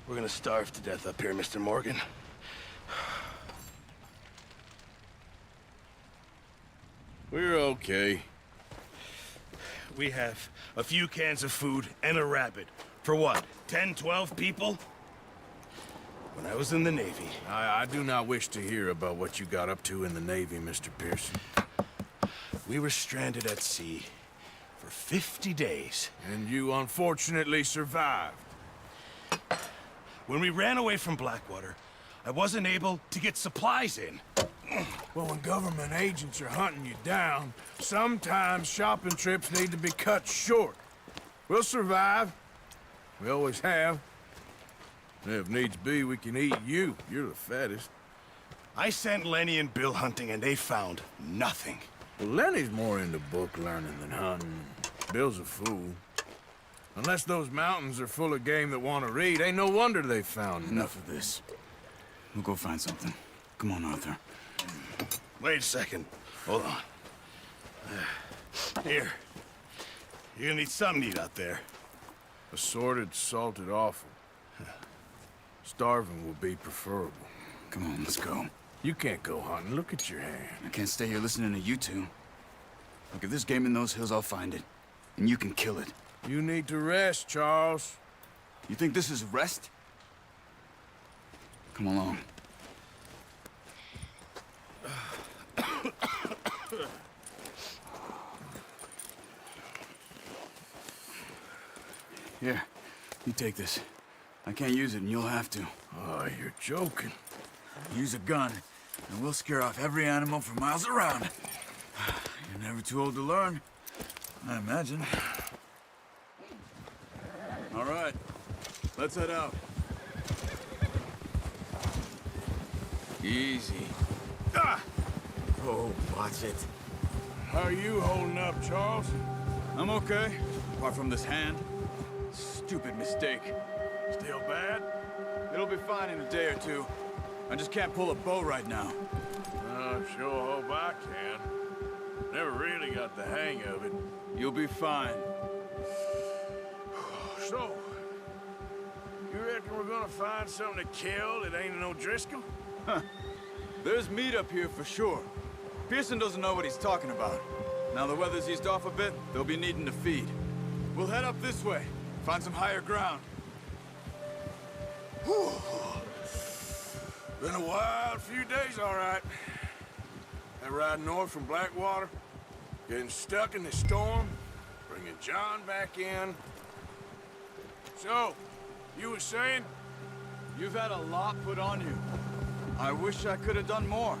We're gonna starve to death up here, Mr. Morgan. We're okay. We have a few cans of food and a rabbit. For what, 10, 12 people? When I was in the Navy... I do not wish to hear about what you got up to in the Navy, Mr. Pearson. We were stranded at sea for 50 days. And you unfortunately survived. When we ran away from Blackwater, I wasn't able to get supplies in. Well, when government agents are hunting you down, sometimes shopping trips need to be cut short. We'll survive. We always have. And if needs be, we can eat you. You're the fattest. I sent Lenny and Bill hunting, and they found nothing. Well, Lenny's more into book learning than hunting. Bill's a fool. Unless those mountains are full of game that want to read, ain't no wonder they found Enough of this. We'll go find something. Come on, Arthur. Wait a second. Hold on. Here. You're gonna need something to eat out there. Assorted, salted offal. Starving will be preferable. Come on, let's go. You can't go hunting. Look at your hand. I can't stay here listening to you two. Look, if there's game in those hills, I'll find it. And you can kill it. You need to rest, Charles. You think this is rest? Come along. Here, you take this. I can't use it, and you'll have to. Oh, you're joking. Use a gun, and we'll scare off every animal for miles around. You're never too old to learn, I imagine. All right, let's head out. Easy. Ah! Oh, watch it. How are you holding up, Charles? I'm okay, apart from this hand. Stupid mistake. Still bad? It'll be fine in a day or two. I just can't pull a bow right now. I sure hope I can. Never really got the hang of it. You'll be fine. So, you reckon we're gonna find something to kill that ain't no Driscoll? There's meat up here for sure. Pearson doesn't know what he's talking about. Now the weather's eased off a bit, they'll be needing to feed. We'll head up this way, find some higher ground. Whew. Been a wild few days, all right. That ride north from Blackwater, getting stuck in the storm, bringing John back in. So, you were saying? You've had a lot put on you. I wish I could have done more.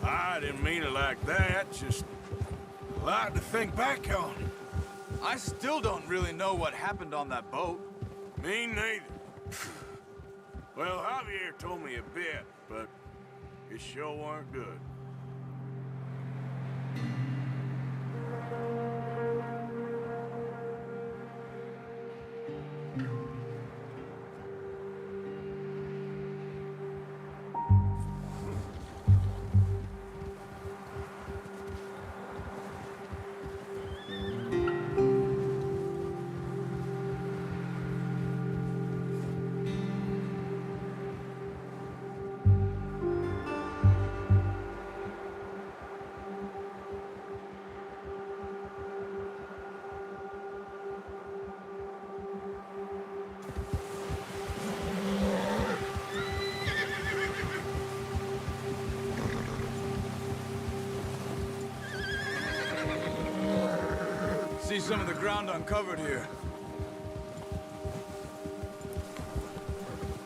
I didn't mean it like that, just a lot to think back on. I still don't really know what happened on that boat. Me neither. Well, Javier told me a bit, but it sure weren't good. See some of the ground uncovered here.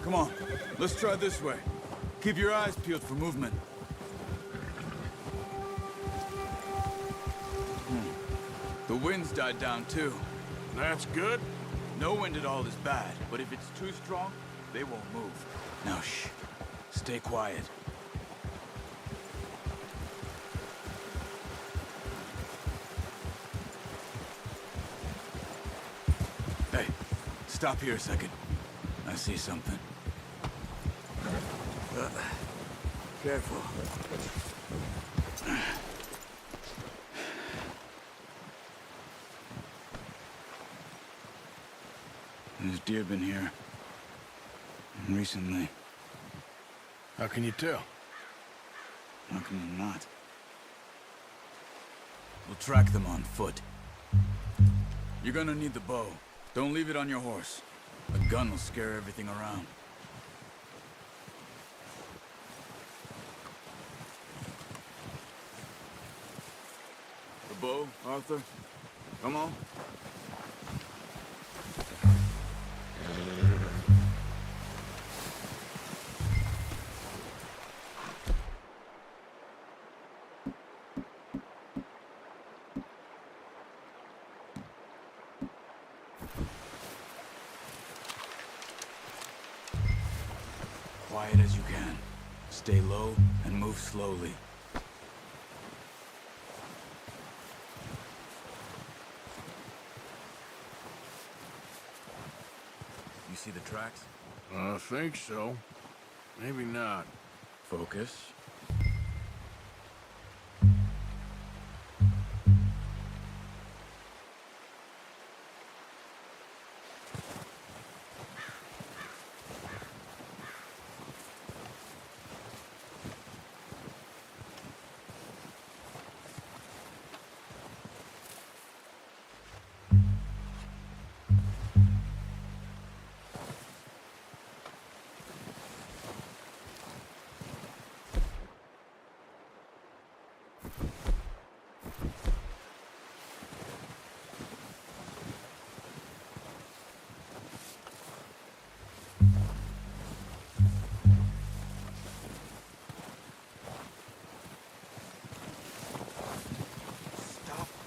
Come on, let's try this way. Keep your eyes peeled for movement. The wind's died down too. That's good. No wind at all is bad, but if it's too strong, they won't move. Now shh, stay quiet. Hey, stop here a second. I see something. Careful. There's deer been here. Recently. How can you tell? How can you not? We'll track them on foot. You're gonna need the bow. Don't leave it on your horse. A gun will scare everything around. The bow, Arthur? Come on. Quiet as you can. Stay low and move slowly. You see the tracks? I think so. Maybe not. Focus.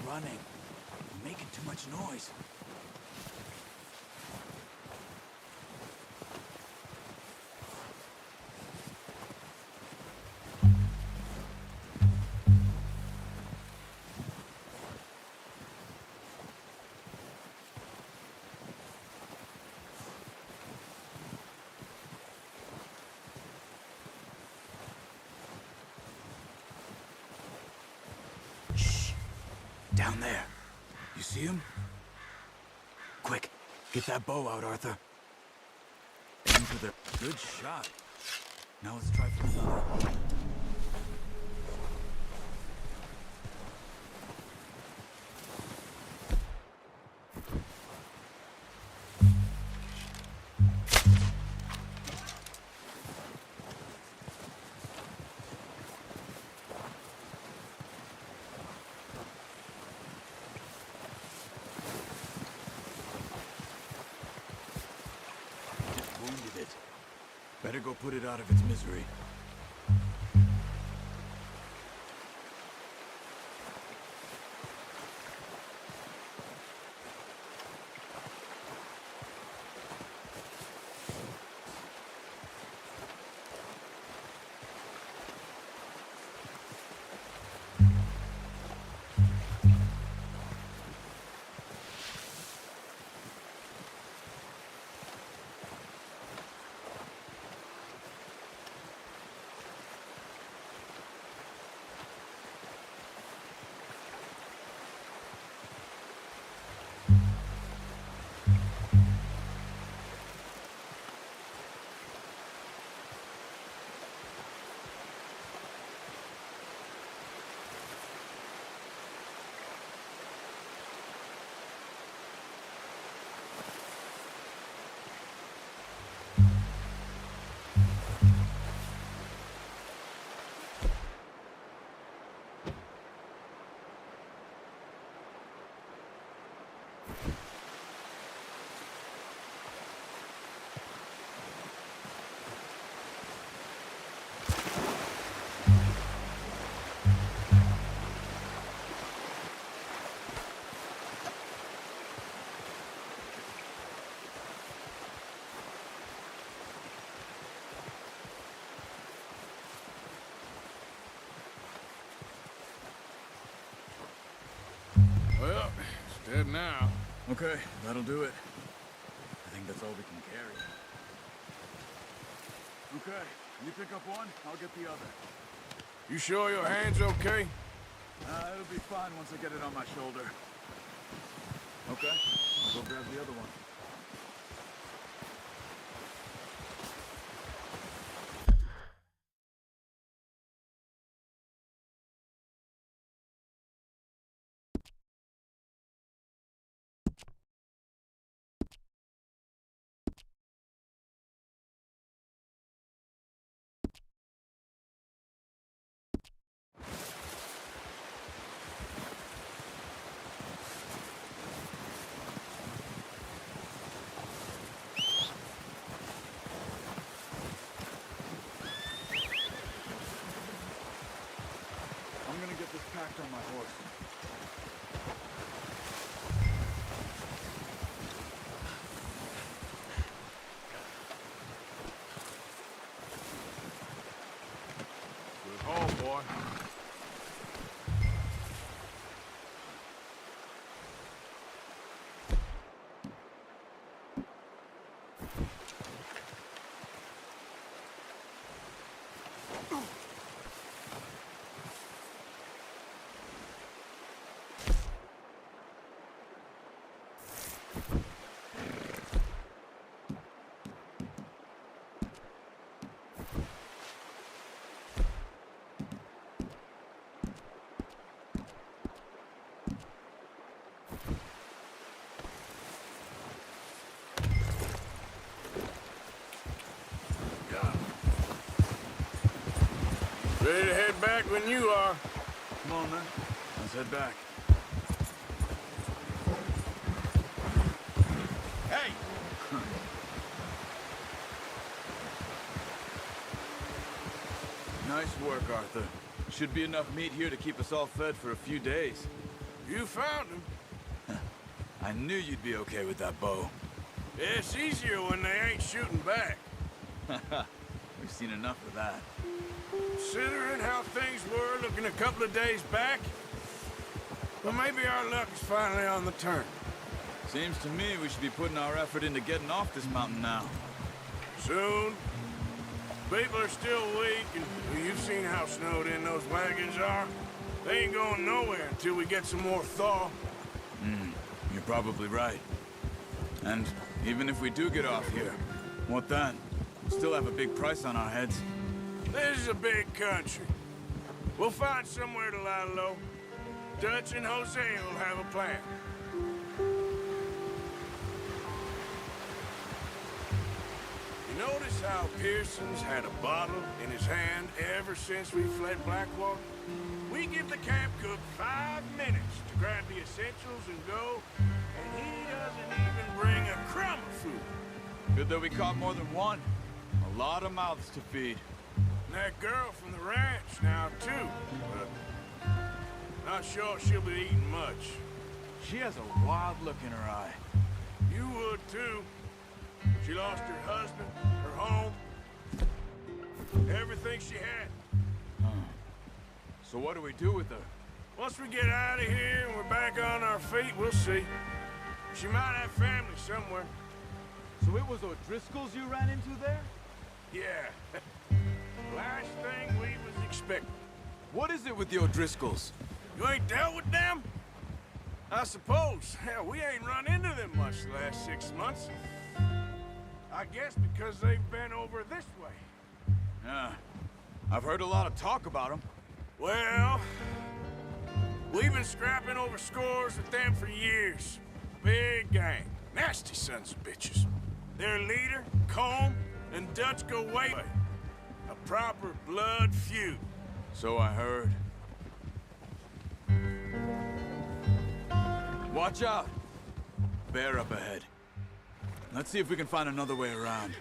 Running. You're making too much noise. Shh. Down there. You see him? Quick, get that bow out, Arthur. Aim for the... Good shot. Now let's try for another. Wounded it. Better go put it out of its misery. Well, it's dead now. Okay, that'll do it. I think that's all we can carry. Okay, you pick up one, I'll get the other. You sure your hand's okay? It'll be fine once I get it on my shoulder. Okay, I'll go grab the other one. I'm gonna get this packed on my horse. Good haul, boy. Ready to head back when you are. Come on, then. Let's head back. Hey! Nice work, Arthur. Should be enough meat here to keep us all fed for a few days. You found him. I knew you'd be okay with that bow. It's easier when they ain't shooting back. We've seen enough of that. Considering how things were looking a couple of days back, well, maybe our luck is finally on the turn. Seems to me we should be putting our effort into getting off this mountain now. Soon. People are still weak, and well, you've seen how snowed in those wagons are. They ain't going nowhere until we get some more thaw. You're probably right. And even if we do get off here, what then? We still have a big price on our heads. This is a big country. We'll find somewhere to lie low. Dutch and Jose will have a plan. You notice how Pearson's had a bottle in his hand ever since we fled Blackwater? We give the camp cook 5 minutes to grab the essentials and go, and he doesn't even bring a crumb of food. Good that we caught more than one. A lot of mouths to feed. And that girl from the ranch now, too. But not sure she'll be eating much. She has a wild look in her eye. You would, too. She lost her husband, her home, everything she had. So what do we do with her? Once we get out of here and we're back on our feet, we'll see. She might have family somewhere. So it was O'Driscoll's you ran into there? Yeah. Last thing we was expecting. What is it with the O'Driscolls? You ain't dealt with them? I suppose. Hell, we ain't run into them much the last 6 months. I guess because they've been over this way. Yeah. I've heard a lot of talk about them. Well, we've been scrapping over scores with them for years. Big gang. Nasty sons of bitches. Their leader, Combe, and Dutch go way back. A proper blood feud. So I heard. Watch out! Bear up ahead. Let's see if we can find another way around.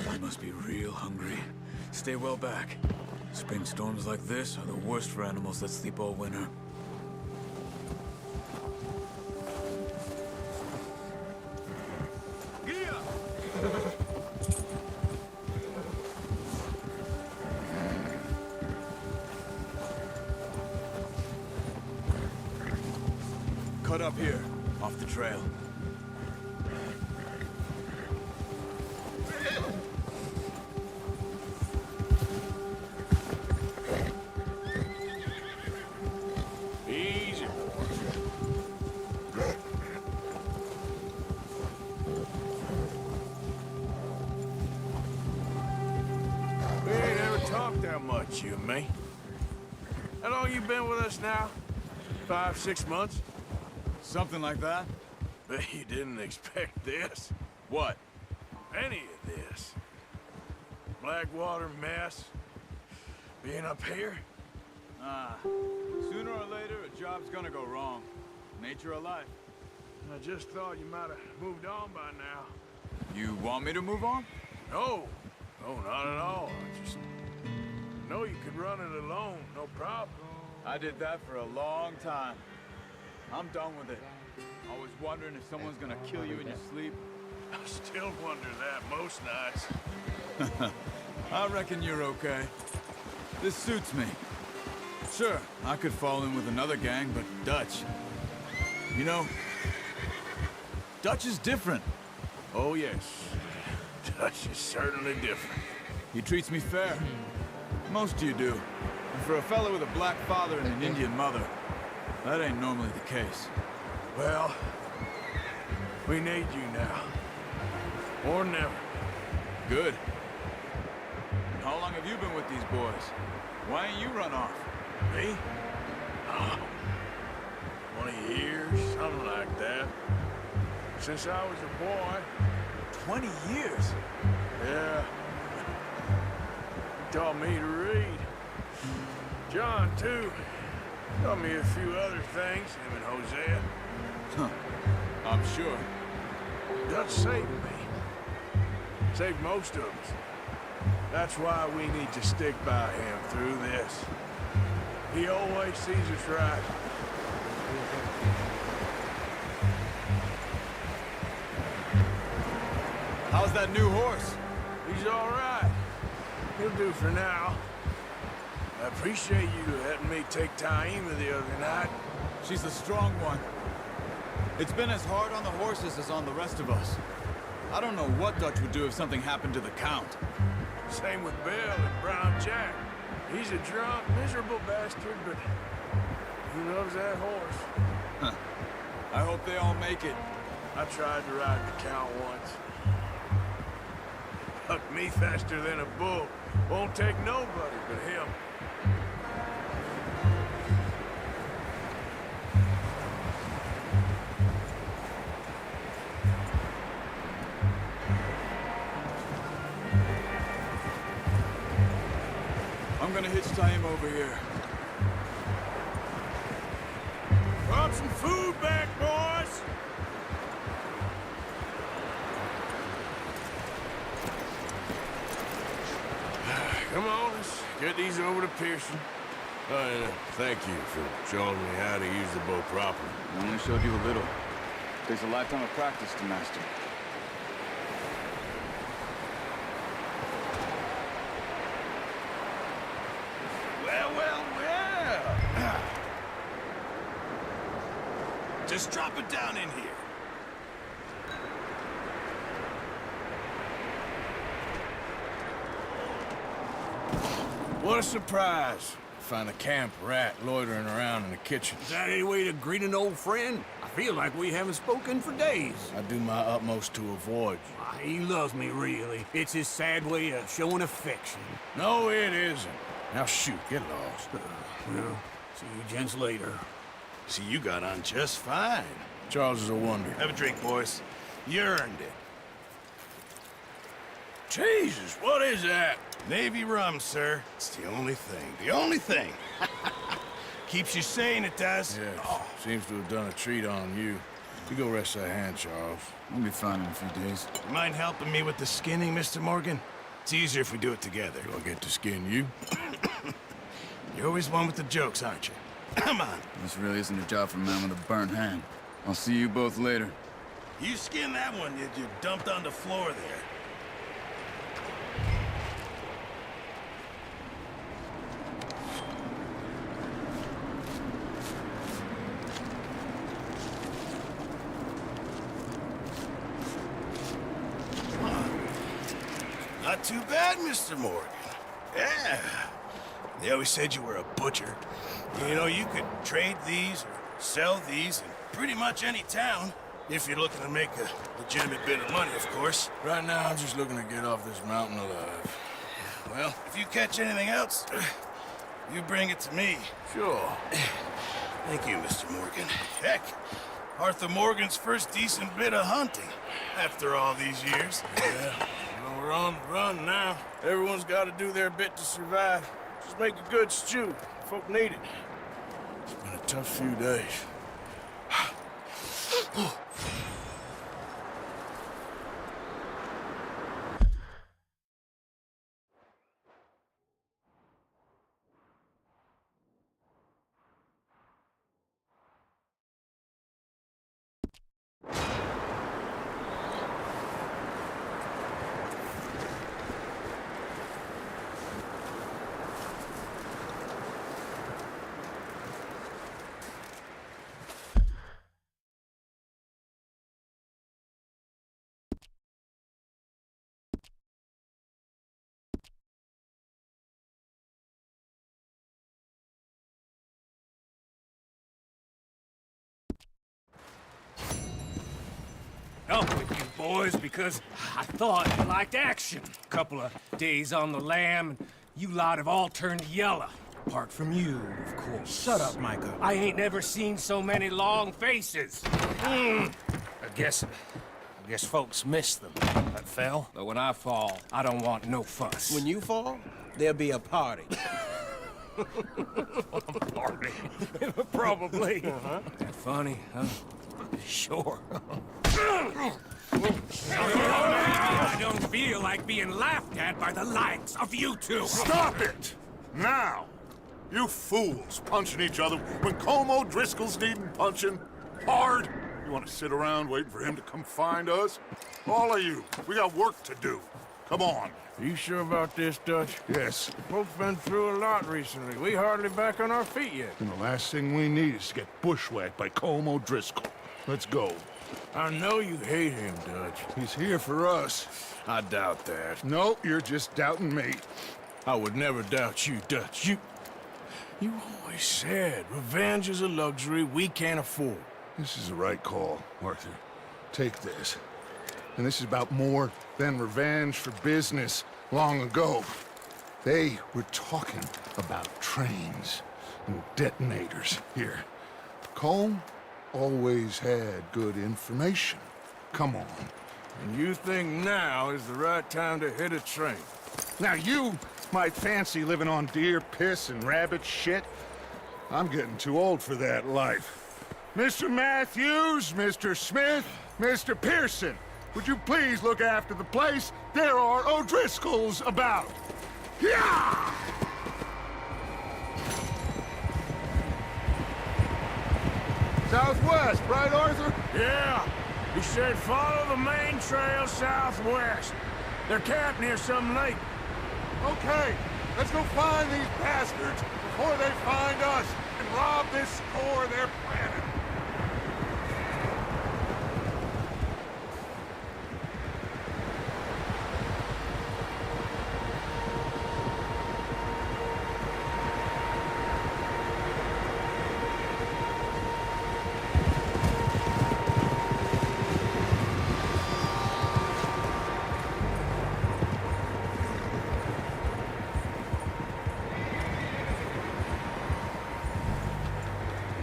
I must be real hungry. Stay well back. Spring storms like this are the worst for animals that sleep all winter. Cut up here, off the trail. Easy. We ain't ever talked that much, you and me. How long you been with us now? 5, 6 months? Something like that? Bet you didn't expect this. What? Any of this. Blackwater mess. Being up here. Sooner or later, a job's gonna go wrong. Nature of life. I just thought you might have moved on by now. You want me to move on? No. No, not at all. I just know you could run it alone, no problem. I did that for a long time. I'm done with it. Always wondering if someone's gonna kill you in your sleep. I still wonder that most nights. I reckon you're okay. This suits me. Sure, I could fall in with another gang, but Dutch... You know, Dutch is different. Oh, yes. Dutch is certainly different. He treats me fair. Most of you do. And for a fella with a black father and an Indian mother, that ain't normally the case. Well, we need you now. Or never. Good. And how long have you been with these boys? Why ain't you run off? Me? Oh, 20 years, something like that. Since I was a boy. 20 years? Yeah. He taught me to read. John, too. Taught me a few other things, him and Hosea. Huh. I'm sure. Dutch saved me. Saved most of us. That's why we need to stick by him through this. He always sees us right. How's that new horse? He's all right. He'll do for now. I appreciate you letting me take Taima the other night. She's a strong one. It's been as hard on the horses as on the rest of us. I don't know what Dutch would do if something happened to the Count. Same with Bill and Brown Jack. He's a drunk, miserable bastard, but he loves that horse. I hope they all make it. I tried to ride the Count once. Bucked me faster than a bull. Won't take nobody but him. I'm gonna hitch tie him over here. Brought some food back, boys! Come on, let's get these over to Pearson. Oh, and thank you for showing me how to use the bow properly. I only showed you a little. Takes a lifetime of practice to master. Well. Just drop it down in here. What a surprise. Find a camp rat loitering around in the kitchen. Is that any way to greet an old friend? I feel like we haven't spoken for days. I do my utmost to avoid you. Ah, he loves me, really. It's his sad way of showing affection. No, it isn't. Now shoot, get lost. Well, see you gents later. See, you got on just fine. Charles is a wonder. Have a drink, boys. You earned it. Jesus, what is that? Navy rum, sir. It's the only thing. The only thing. Keeps you sane, it does. Yes, seems to have done a treat on you. You go rest that hand, Charles. We'll be fine in a few days. You mind helping me with the skinning, Mr. Morgan? It's easier if we do it together. Do I get to skin you? You're always one with the jokes, aren't you? Come on. This really isn't a job for a man with a burnt hand. I'll see you both later. You skin that one you dumped on the floor there. Not too bad, Mr. Morgan. Yeah. They always said you were a butcher. You know, you could trade these or sell these in pretty much any town. If you're looking to make a legitimate bit of money, of course. Right now, I'm just looking to get off this mountain alive. Well, if you catch anything else, you bring it to me. Sure. Thank you, Mr. Morgan. Heck, Arthur Morgan's first decent bit of hunting after all these years. Yeah. Well, we're on the run now. Everyone's got to do their bit to survive. Just make a good stew. Folk need it. It's been a tough few days. Up with you boys because I thought you liked action. Couple of days on the lam, and you lot have all turned yellow. Apart from you, of course. Shut up, Micah. I ain't never seen so many long faces. I guess folks miss them. That fell. But when I fall, I don't want no fuss. When you fall, there'll be a party. Party. Probably. That funny, huh? Sure. I don't feel like being laughed at by the likes of you two. Stop it! Now! You fools punching each other when Colm O'Driscoll's needing punching. Hard! You want to sit around waiting for him to come find us? All of you, we got work to do. Come on. Are you sure about this, Dutch? Yes. Folks been through a lot recently. We hardly back on our feet yet. And the last thing we need is to get bushwhacked by Colm O'Driscoll. Let's go. I know you hate him, Dutch. He's here for us. I doubt that. No, you're just doubting me. I would never doubt you, Dutch. You always said revenge is a luxury we can't afford. This is the right call, Arthur. Take this. And this is about more than revenge for business long ago. They were talking about trains and detonators here. Colm always had good information. Come on. And you think now is the right time to hit a train? Now you might fancy living on deer piss and rabbit shit. I'm getting too old for that life. Mr. Matthews, Mr. Smith, Mr. Pearson, would you please look after the place? There are O'Driscolls about. Yeah! Southwest, right, Arthur? Yeah. He said follow the main trail southwest. They're camped near some lake. Okay, let's go find these bastards before they find us and rob this store they're planning.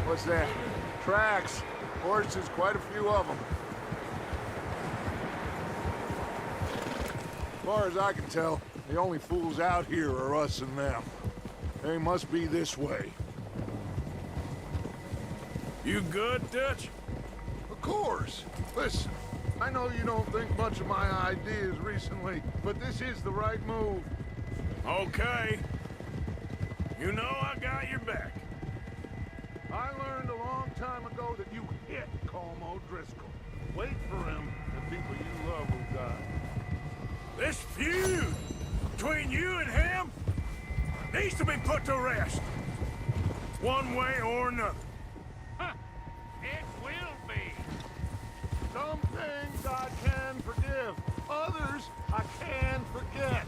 What's that? Tracks. Horses, quite a few of them. As far as I can tell, the only fools out here are us and them. They must be this way. You good, Dutch? Of course. Listen, I know you don't think much of my ideas recently, but this is the right move. Okay. You know I got your back. I learned a long time ago that you hit Colm O'Driscoll. Wait for him, the people you love will die. This feud between you and him needs to be put to rest. One way or another. It will be. Some things I can forgive. Others I can forget.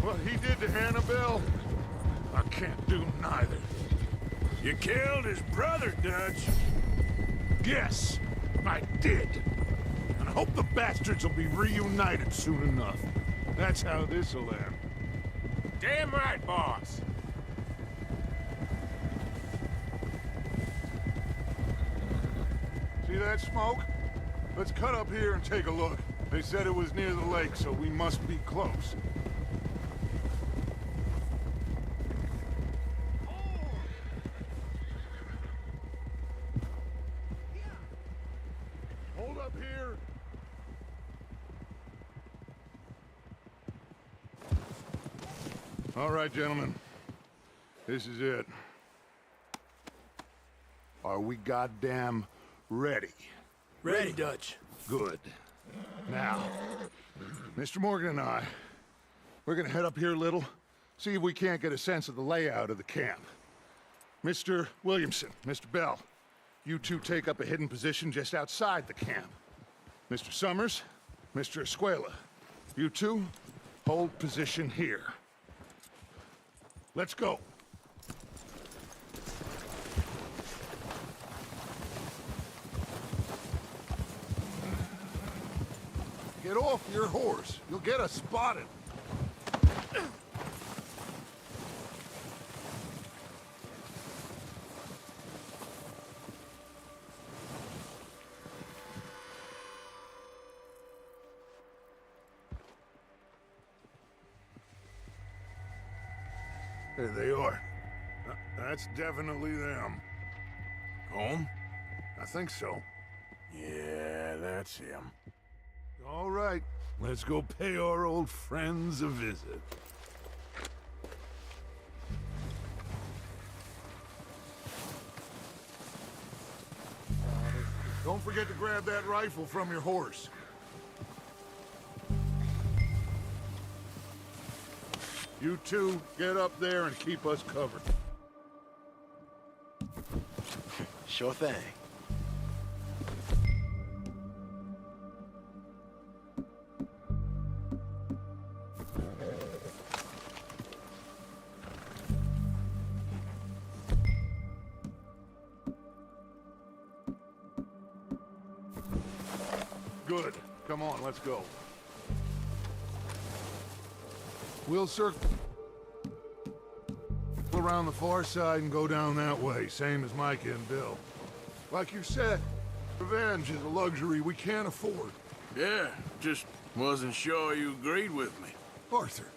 What he did to Annabelle, I can't do neither. You killed his brother, Dutch. Yes, I did. And I hope the bastards will be reunited soon enough. That's how this'll end. Damn right, boss. See that smoke? Let's cut up here and take a look. They said it was near the lake, so we must be close. Hold up here. All right, gentlemen. This is it. Are we goddamn ready? Ready, Dutch. Good. Now, Mr. Morgan and I, we're gonna head up here a little, see if we can't get a sense of the layout of the camp. Mr. Williamson, Mr. Bell, you two take up a hidden position just outside the camp. Mr. Summers, Mr. Escuela, you two hold position here. Let's go. Get off your horse. You'll get us spotted. There they are. That's definitely them. Home? I think so. Yeah, that's him. All right, let's go pay our old friends a visit. Don't forget to grab that rifle from your horse. You two, get up there and keep us covered. Sure thing. Good. Come on, let's go. We'll circle around the far side and go down that way, same as Micah and Bill. Like you said, revenge is a luxury we can't afford. Yeah, just wasn't sure you agreed with me. Arthur.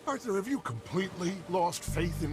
Arthur, have you completely lost faith in